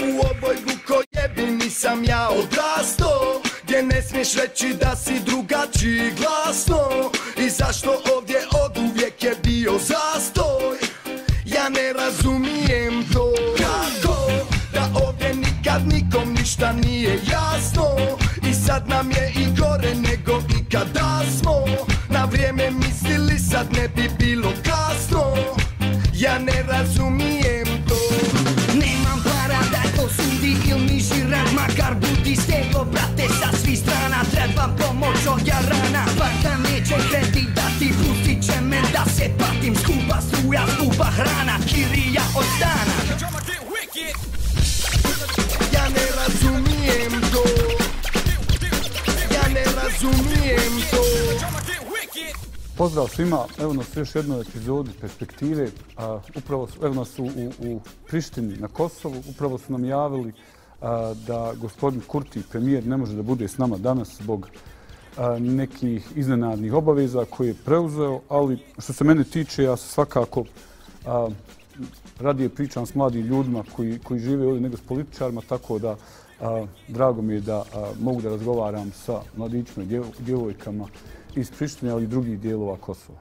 U ovoj vukojebini sam ja odrastao, gdje ne smiješ reći da si drugačiji glasno. I zašto ovdje oduvijek je bio zastoj? Ja ne razumijem to. Kako da ovdje nikad nikom ništa nije jasno? I sad nam je i gore nego ikada smo na vrijeme mislili, sad ne bi bilo kasno. Ja ne razumijem to. Nemam para da posudi ili mi žiran, makar budi stego, brate, sa svih strana. Trebam pomoć od jarana, banka neće kredit dati, pustit će me da se patim. Skupa struja, skupa hrana, kirija od stana. Ja ne razumijem to. Ja ne razumijem to. Pozdrav svima, evo nas još jednoj epizodi Perspektive. Evo nas u Prištini na Kosovu. Upravo su nam javili da gospodin Kurti, premijer, ne može da bude s nama danas zbog nekih iznenadnih obaveza koje je preuzeo, ali što se mene tiče, ja se svakako radije pričam s mladim ljudima koji žive ovdje nego s političarima, tako da drago mi je da mogu da razgovaram sa mladićima i djevojkama iz Prištine, ali i drugih dijelova Kosova.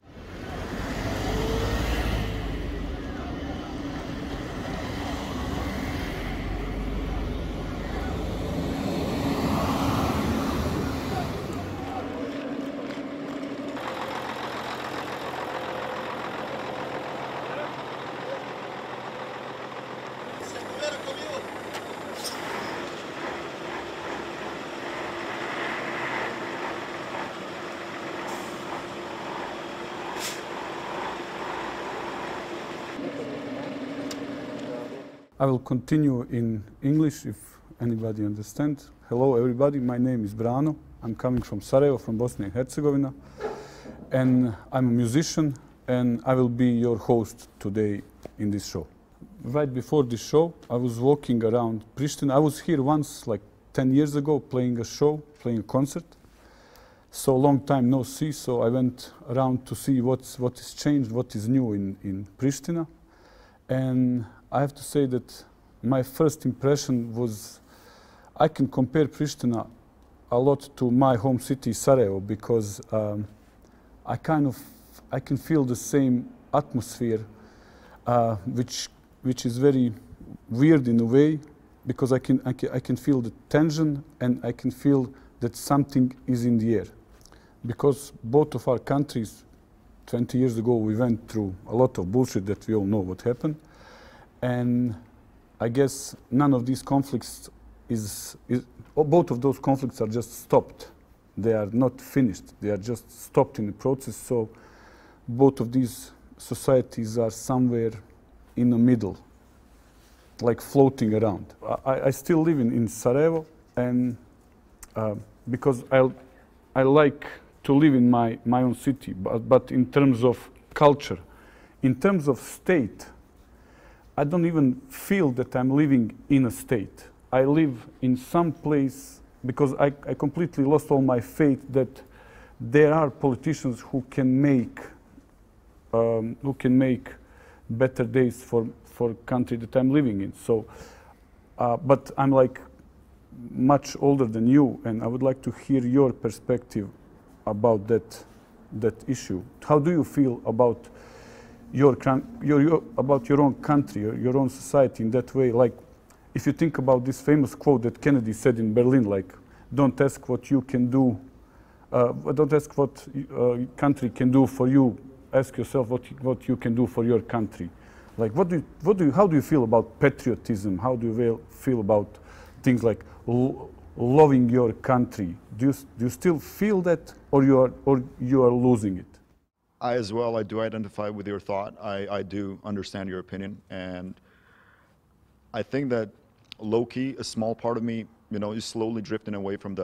I will continue in English if anybody understands. Hello everybody, my name is Brano. I'm coming from Sarajevo, from Bosnia and Herzegovina. And I'm a musician and I will be your host today in this show. Right before this show, I was walking around Prištine. I was here once, like 10 years ago, playing a show, playing a concert. So long time no see, so I went around to see what is changed, what is new in Priština. And I have to say that my first impression was I can compare Priština a lot to my home city Sarajevo because I can feel the same atmosphere, which is very weird in a way because I can feel the tension and I can feel that something is in the air. Because both of our countries, 20 years ago, we went through a lot of bullshit that we all know what happened. And I guess none of these conflicts both of those conflicts are just stopped. They are not finished. They are just stopped in the process. So both of these societies are somewhere in the middle, like floating around. I still live in Sarajevo, and because I like to live in my own city, but in terms of culture, in terms of state, I don't even feel that I'm living in a state. I live in some place because I completely lost all my faith that there are politicians who can make better days for country that I'm living in. So, but I'm like much older than you, and I would like to hear your perspective about that issue. How do you feel about about your own country, your own society in that way? Like, if you think about this famous quote that Kennedy said in Berlin, like, don't ask what you can do, don't ask what country can do for you, ask yourself what you can do for your country. Like, how do you feel about patriotism? How do you feel about things like loving your country? Do you still feel that, or you are losing it? I as well, I do identify with your thought. I do understand your opinion. And I think that low-key, a small part of me, is slowly drifting away from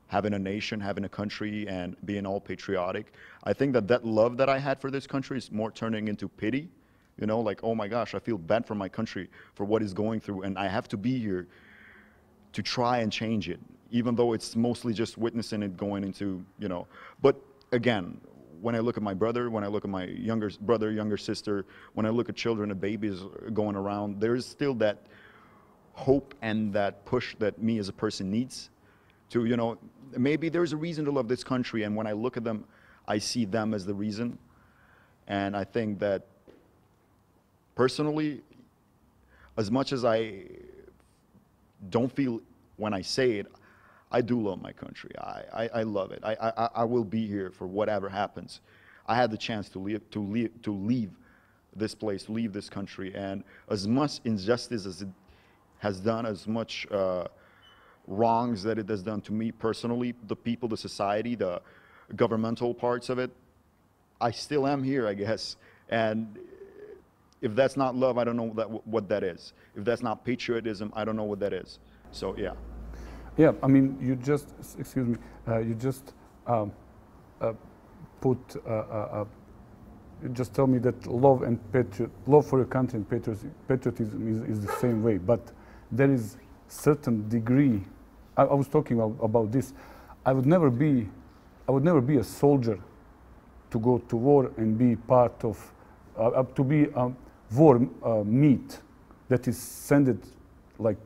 having a nation, having a country, and being all patriotic. I think that love that I had for this country is more turning into pity. Like, oh my gosh, I feel bad for my country, for what it's going through, and I have to be here to try and change it, even though it's mostly just witnessing it going into, But again, when I look at my brother, when I look at my younger brother, younger sister, when I look at children and babies going around, there is still that hope and that push that me as a person needs to, you know, maybe there's a reason to love this country, and when I look at them, I see them as the reason. And I think that personally, as much as I don't feel when I say it, I do love my country. I love it. I will be here for whatever happens. I had the chance to leave this place, to leave this country, and as much injustice as it has done, as much wrongs that it has done to me personally, the people, the society, the governmental parts of it, I still am here, I guess. And if that's not love, I don't know what that is. If that's not patriotism, I don't know what that is. So, yeah. Yeah, I mean, you just, excuse me, you just you just tell me that love and love for your country and patriotism is the same way, but there is certain degree. I was talking about this. I would never be a soldier to go to war and be part of, to be war meat that is sent like,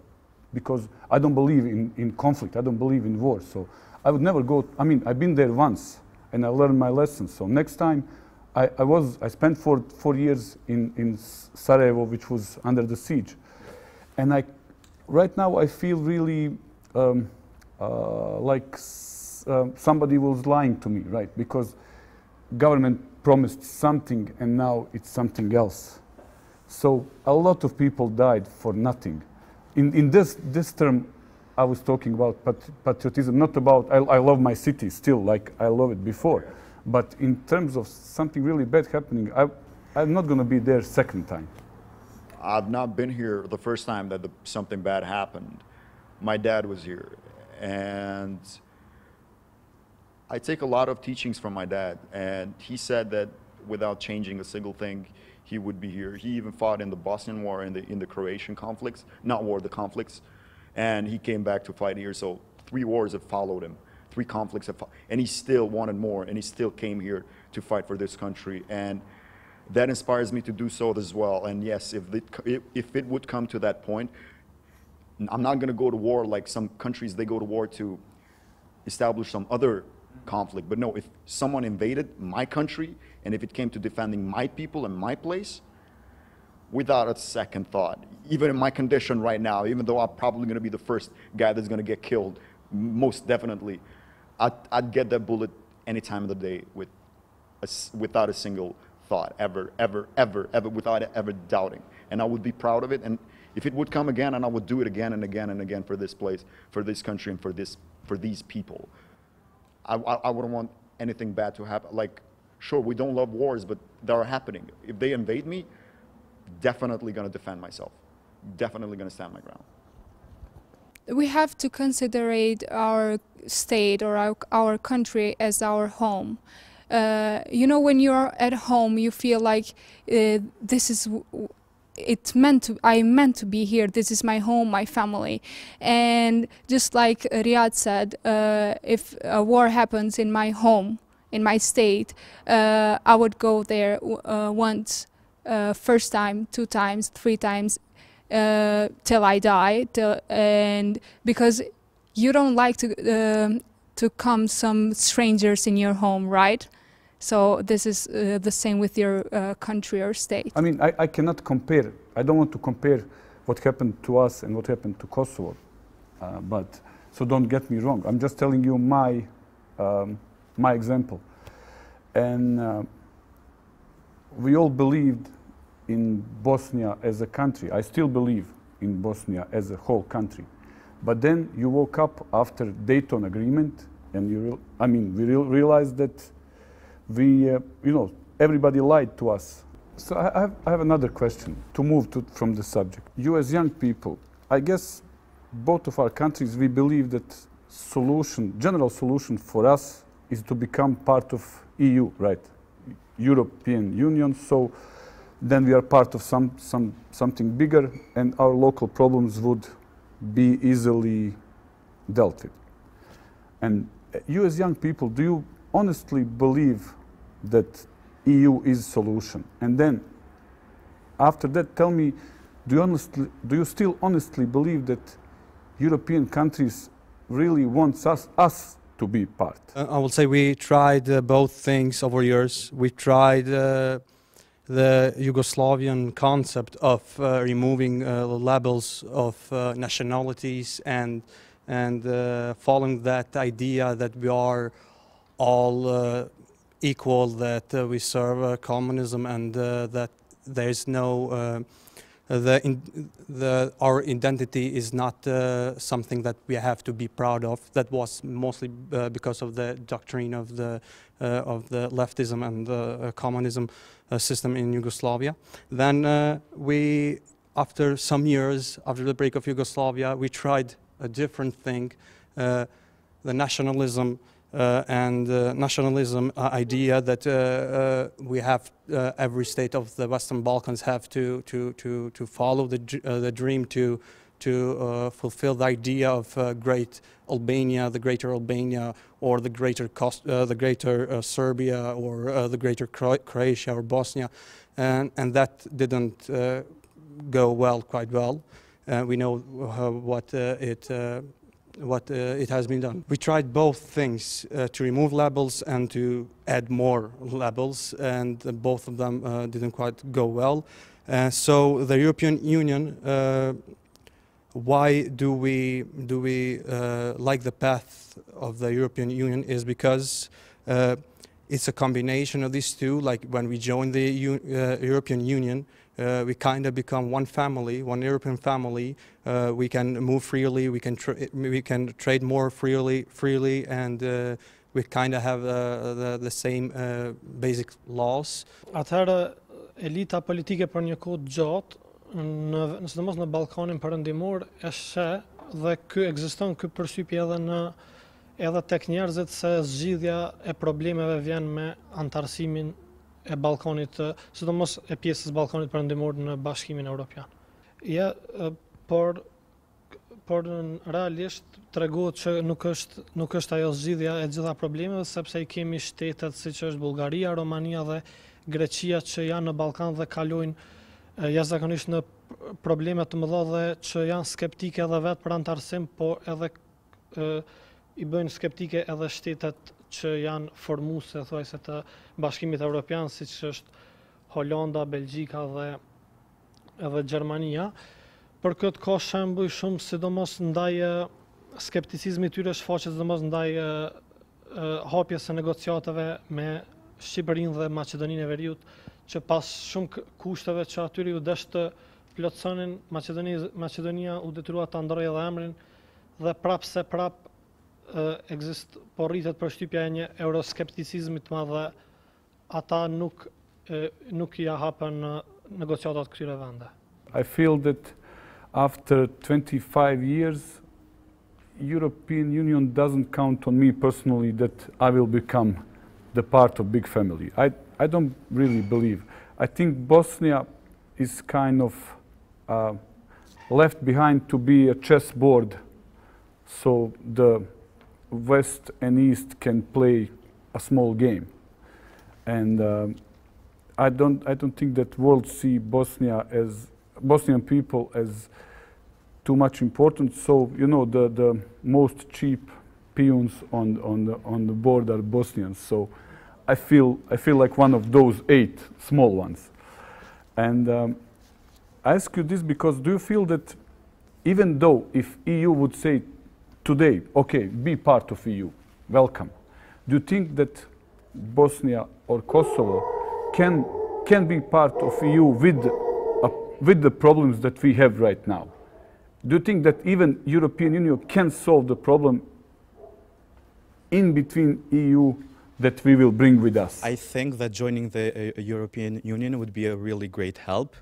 because I don't believe in conflict. I don't believe in war. So I would never go. I mean, I've been there once and I learned my lesson. So next time, I spent 4 years in Sarajevo, which was under the siege, and right now I feel really like somebody was lying to me, right? Because government promised something and now it's something else. So a lot of people died for nothing. In this term, I was talking about patriotism, not about I love my city still, like I love it before. But in terms of something really bad happening, I'm not going to be there second time. I've not been here the first time that something bad happened. My dad was here, and I take a lot of teachings from my dad, and he said that without changing a single thing, he would be here. He even fought in the Bosnian War and in the Croatian conflicts, not war, the conflicts, and he came back to fight here. So 3 wars have followed him. 3 conflicts have and he still wanted more, and he still came here to fight for this country, and that inspires me to do so as well. And yes, if it would come to that point, I'm not going to go to war like some countries, they go to war to establish some other conflict. But no, if someone invaded my country, and if it came to defending my people and my place, without a second thought, even in my condition right now, even though I'm probably going to be the first guy that's going to get killed, most definitely, I'd get that bullet any time of the day without a single thought, ever, without ever doubting. And I would be proud of it. And if it would come again, and I would do it again and again and again for this place, for this country, and for these people. I wouldn't want anything bad to happen. Like, sure, we don't love wars, but they are happening. If they invade me, definitely going to defend myself. Definitely going to stand my ground. We have to consider our state or our country as our home. You know, when you're at home, you feel like this is I'm meant to be here. This is my home, my family. And just like Riyad said, if a war happens in my home, in my state, I would go there once, first time, 2 times, 3 times, till I die. And because you don't like to come some strangers in your home, right? So this is the same with your country or state. I mean, I cannot compare. I don't want to compare what happened to us and what happened to Kosovo. But so don't get me wrong. I'm just telling you my example. And we all believed in Bosnia as a country. I still believe in Bosnia as a whole country. But then you woke up after Dayton Agreement, and we realized that everybody lied to us. So I have another question to move from the subject. You as young people, I guess both of our countries, we believe that general solution for us is to become part of EU, right? European Union. So then we are part of something bigger, and our local problems would be easily dealt with. And you as young people, do you honestly believe that EU is solution? And then after that, tell me do you still honestly believe that European countries really want us to be part? I will say we tried both things over years. We tried the Yugoslavian concept of removing labels of nationalities and following that idea that we are all equal, that we serve communism, and that there is no our identity is not something that we have to be proud of. That was mostly because of the doctrine of the leftism and the communism system in Yugoslavia. Then after some years, after the break of Yugoslavia, we tried a different thing, the nationalism nationalism idea that we have every state of the Western Balkans have to follow the dream to fulfill the idea of great Albania, the greater Albania, or the greater Serbia, or the greater Croatia or Bosnia, and that didn't go quite well. We know what it has been done. We tried both things, to remove labels and to add more labels, and both of them didn't quite go well. So the European Union, why do we like the path of the European Union, is because it's a combination of these two. Like when we join the European Union, we kind of become one family, one European family. We can move freely, we can trade more freely, and we kind of have the same basic laws. Atëherë elita politike për një kohë gjatë, sidomos në Ballkanin Perëndimor, e sheh dhe ky ekziston ky përshtypje edhe tek njerëzit se zgjidhja e problemeve vjen me antarësimin e Ballkanit, sidomos e pjesës Ballkanit Perëndimor në Bashkimin Evropian. Ja, por realisht tregohet që nuk është ajo zgjidhja e gjitha problemeve, sepse i kemi shtetet siç është Bullgaria, Romania dhe Greqia që janë në Ballkan dhe kalojnë jashtëzakonisht në probleme të mëdha dhe që janë skeptike edhe vetë për antarësim, po edhe i bëjnë skeptike edhe shtetet që janë formuese thuajse të Bashkimit Evropian, siç është Holanda, Belgjika dhe edhe Gjermania. Për këtë ka shembuj shumë, sidomos ndaj skepticizmit tyre shfaqet sidomos ndaj hapjes së negociatave me Shqipërinë dhe Maqedoninë e Veriut, që pas shumë kushteve që atyre ju desh të plotësonin, Maqedonia u detyrua ta ndrojë edhe emrin, dhe prap po rritet përshtypja e një euroskepticizmit të madh dhe ata nuk ja hapën negociatat këtyre vende. I feel that after 25 years, European Union doesn't count on me personally that I will become the part of big family. I don't really believe. I think Bosnia is kind of left behind to be a chessboard, so the West and East can play a small game. And I don't think that world see Bosnian people as too much important. So the most cheap peons on the board are Bosnians. So I feel like one of those 8 small ones. And I ask you this because do you feel that even though if EU would say today, okay, be part of EU, welcome, do you think that Bosnia or Kosovo can be part of EU with the problems that we have right now? Do you think that even European Union can solve the problem in between EU that we will bring with us? I think that joining the European Union would be a really great help,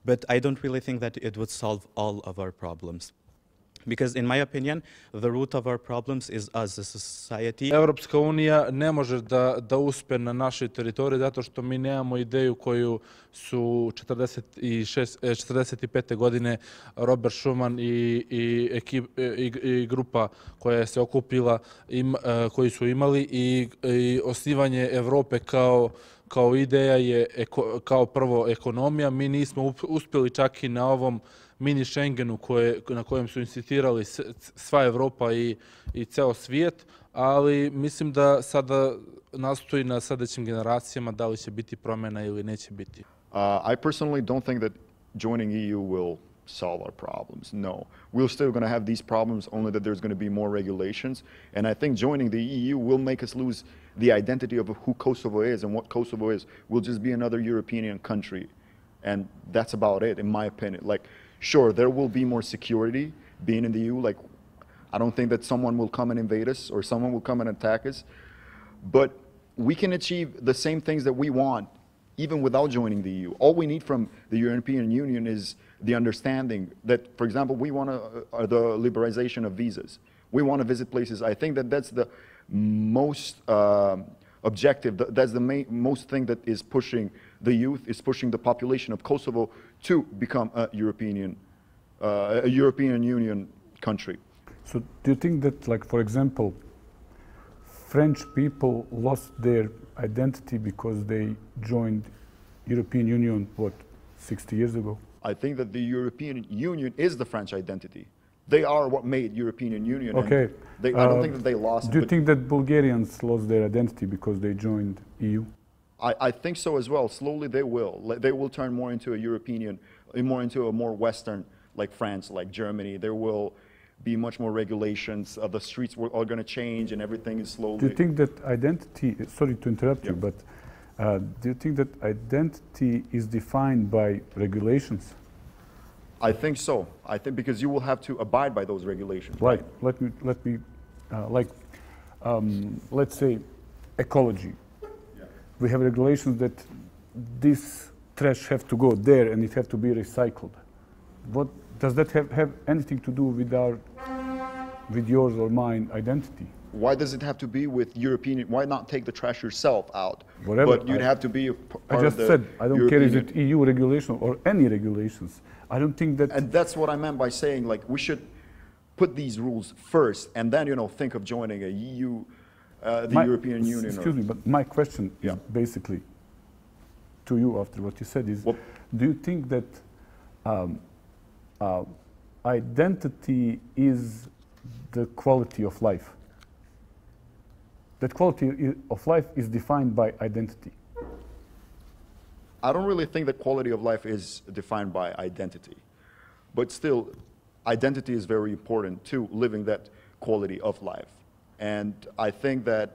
but I don't really think that it would solve all of our problems. Because in my opinion, the root of our problems is us as a society. Evropska unija ne može da uspe na našoj teritoriji zato što mi nemamo ideju koju su 45. godine Robert Schuman i grupa koja se okupila, koji su imali, i osnivanje Evrope kao ideja je kao prvo ekonomija. Mi nismo uspjeli čak i na ovom mini Schengenu na kojem su insistirali sva Evropa i ceo svijet, ali mislim da sada nastoji na sljedećim generacijama da li će biti promjena ili neće biti. I personally don't think that joining EU will solve our problems. No. We're still going to have these problems, only that there's going to be more regulations. And I think joining the EU will make us lose the identity of who Kosovo is and what Kosovo is. We'll just be another European country. And that's about it, in my opinion. Like, sure, there will be more security being in the EU. Like, I don't think that someone will come and invade us or someone will come and attack us. But we can achieve the same things that we want even without joining the EU. All we need from the European Union is the understanding that, for example, we want the liberalization of visas. We want to visit places. I think that that's the most objective, that's the most thing that is pushing the youth, is pushing the population of Kosovo to become a European Union country. So do you think that, like, for example, French people lost their identity because they joined European Union, what, 60 years ago? I think that the European Union is the French identity. They are what made European Union. Okay. I don't think that they lost it. Do you think that Bulgarians lost their identity because they joined EU? I think so as well. Slowly they will. They will turn more into a European, more into a more Western, like France, like Germany. There will be much more regulations. The streets are going to change and everything is slowly... Do you think that identity, sorry to interrupt you, but do you think that identity is defined by regulations? I think so. I think because you will have to abide by those regulations. Like, let me let's say ecology. Yeah. We have regulations that this trash have to go there and it have to be recycled. What does that have anything to do with yours or mine identity? Why does it have to be with European? Why not take the trash yourself out? Whatever. But you'd have to be a part I just of the said I don't European care is it EU regulation or any regulations. I don't think that. And that's what I meant by saying, like, we should put these rules first and then, you know, think of joining a EU, the European Union. Excuse me, but my question is basically to you after what you said is, do you think that identity is the quality of life? That quality of life is defined by identity. I don't really think that quality of life is defined by identity. But still, identity is very important to living that quality of life. And I think that,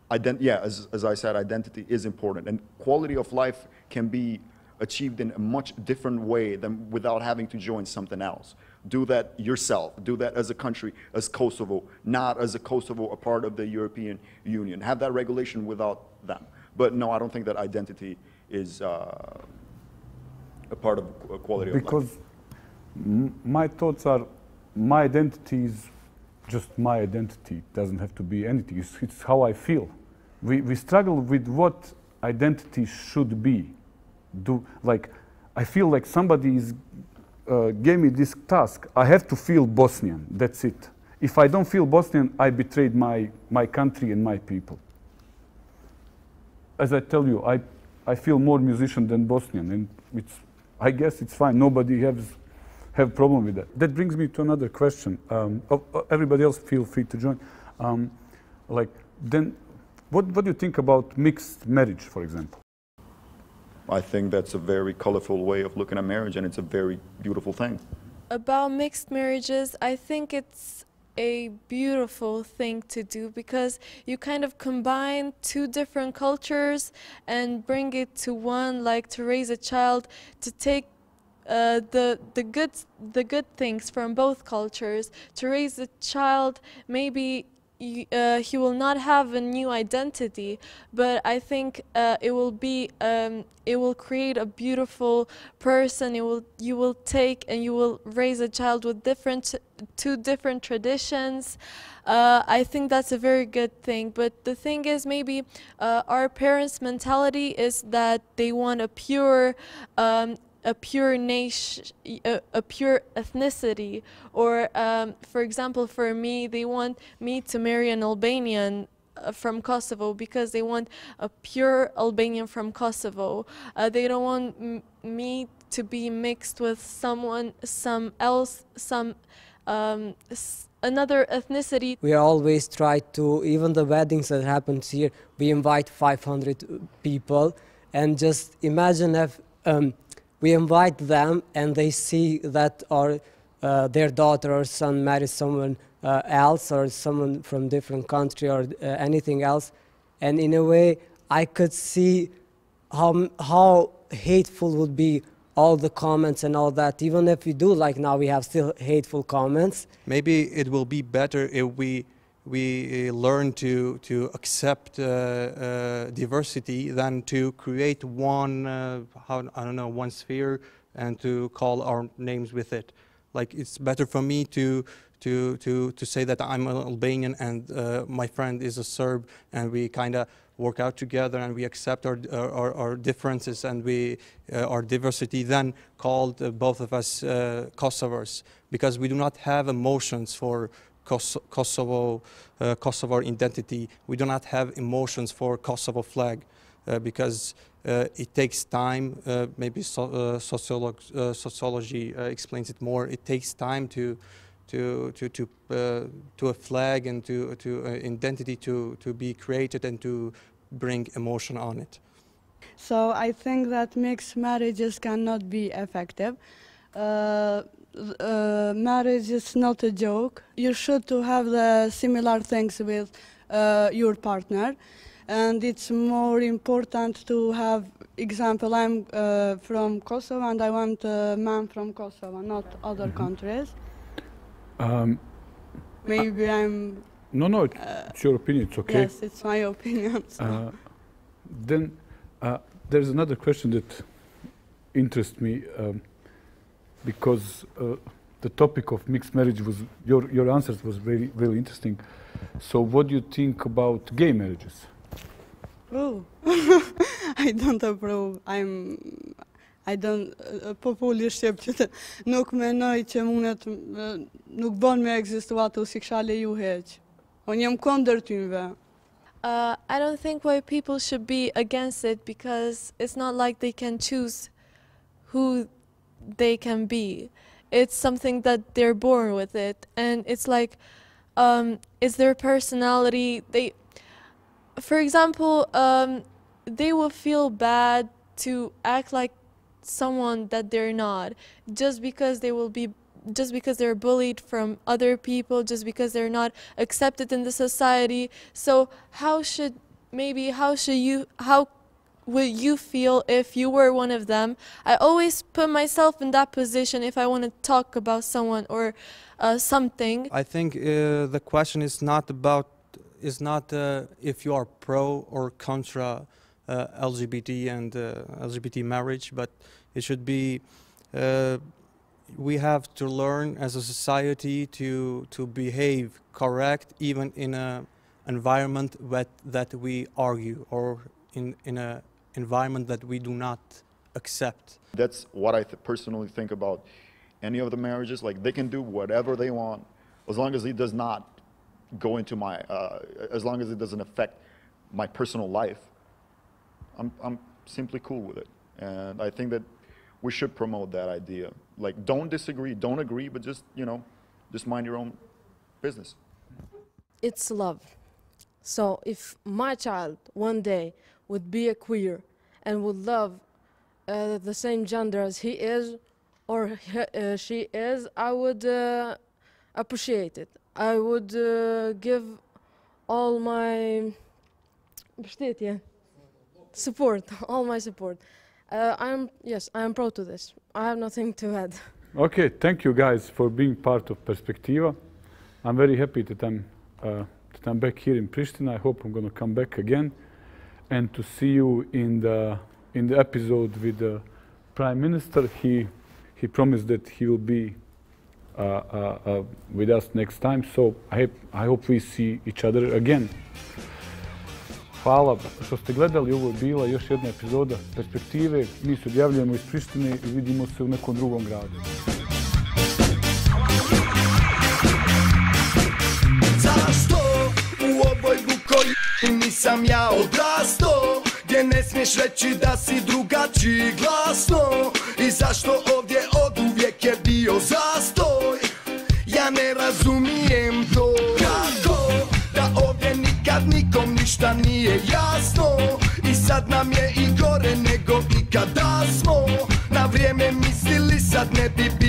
as I said, identity is important. And quality of life can be achieved in a much different way than without having to join something else. Do that yourself. Do that as a country, as Kosovo, not as a Kosovo, a part of the European Union. Have that regulation without them. But no, I don't think that identity is a part of quality of life. Because my thoughts are, my identity is just my identity. It doesn't have to be anything. It's how I feel. We struggle with what identity should be. I feel like somebody gave me this task. I have to feel Bosnian. That's it. If I don't feel Bosnian, I betrayed my country and my people. As I tell you, I feel more musician than Bosnian, and I guess it's fine. Nobody have problem with that. That brings me to another question. Everybody else feel free to join. Then, what do you think about mixed marriage, for example? I think that's a very colorful way of looking at marriage, and it's a very beautiful thing. About mixed marriages, I think it's a beautiful thing to do because you kind of combine two different cultures and bring it to one, like to raise a child, to take the good things from both cultures, to raise a child. Maybe he will not have a new identity, but I think it will create a beautiful person. You will take and you will raise a child with two different traditions. I think that's a very good thing. But the thing is, maybe our parents' mentality is that they want a pure nation, a pure ethnicity, or for example, for me, they want me to marry an Albanian from Kosovo because they want a pure Albanian from Kosovo. They don't want me to be mixed with another ethnicity. We always try to, even the weddings that happens here, we invite 500 people, and just imagine if we invite them and they see that their daughter or son marries someone else, or someone from different country, or anything else, and in a way I could see how hateful would be all the comments and all that. Even if we do, like now we have still hateful comments. Maybe it will be better if we learn to accept diversity than to create one one sphere and to call our names with it. Like, it's better for me to say that I'm an Albanian and my friend is a Serb, and we kind of work out together and we accept our differences and our diversity, then called both of us Kosovars, because we do not have emotions for Kosovo identity. We do not have emotions for Kosovo flag, because it takes time. Maybe sociology explains it more. It takes time to a flag and to identity to be created and to bring emotion on it. So I think that mixed marriages cannot be effective. Marriage is not a joke. You should to have the similar things with your partner, and it's more important to have example. I'm from Kosovo and I want a man from Kosovo, not other countries. Maybe I'm... No, it's your opinion, it's okay. Yes, it's my opinion. So. Then there's another question that interests me, because the topic of mixed marriage was, your answers was very, very interesting. So what do you think about gay marriages? Oh, I don't approve. I don't populli shqip që nuk menoj që mundet nuk bën me ekzistu ato si kisha leju heq. Unë jam kundër tyve. I don't think white people should be against it, because it's not like they can choose who they can be. It's something that they're born with it, and it's like it's their personality. For example, they will feel bad to act like someone that they're not, just because they're bullied from other people, just because they're not accepted in the society. So how would you feel if you were one of them? I always put myself in that position if I want to talk about someone or something. I think the question is not if you are pro or contra LGBT and LGBT marriage, but it should be we have to learn as a society to behave correct, even in an environment that we argue, or in an environment that we do not accept. That's what I personally think about any of the marriages. Like, they can do whatever they want, as long as it does not go into my, as long as it doesn't affect my personal life. I'm simply cool with it. And I think that we should promote that idea. Like, don't disagree, don't agree, but just, just mind your own business. It's love. So if my child one day would be a queer and would love the same gender as he is or she is, I would appreciate it. I would give all my support, all my support. Yes, I am proud to this. I have nothing to add. Okay, thank you guys for being part of Perspektiva. I'm very happy that I'm back here in Prištini. I hope I'm going to come back again and to see you in the episode with the Prime Minister. He promised that he will be with us next time, so I hope we see each other again. Hvala što ste gledali, ovo je bila još jedna epizoda Perspektive. Mi se odjavljujemo iz Prištine i vidimo se u nekom drugom gradu. Zašto u ovoj smiješ reći da si drugačiji glasno? I zašto ovdje oduvijek je bio zastoj? Ja ne razumijem to. Kako da ovdje nikad nikom ništa nije jasno? I sad nam je i gore nego ikada smo. Na vrijeme mislili, sad ne bi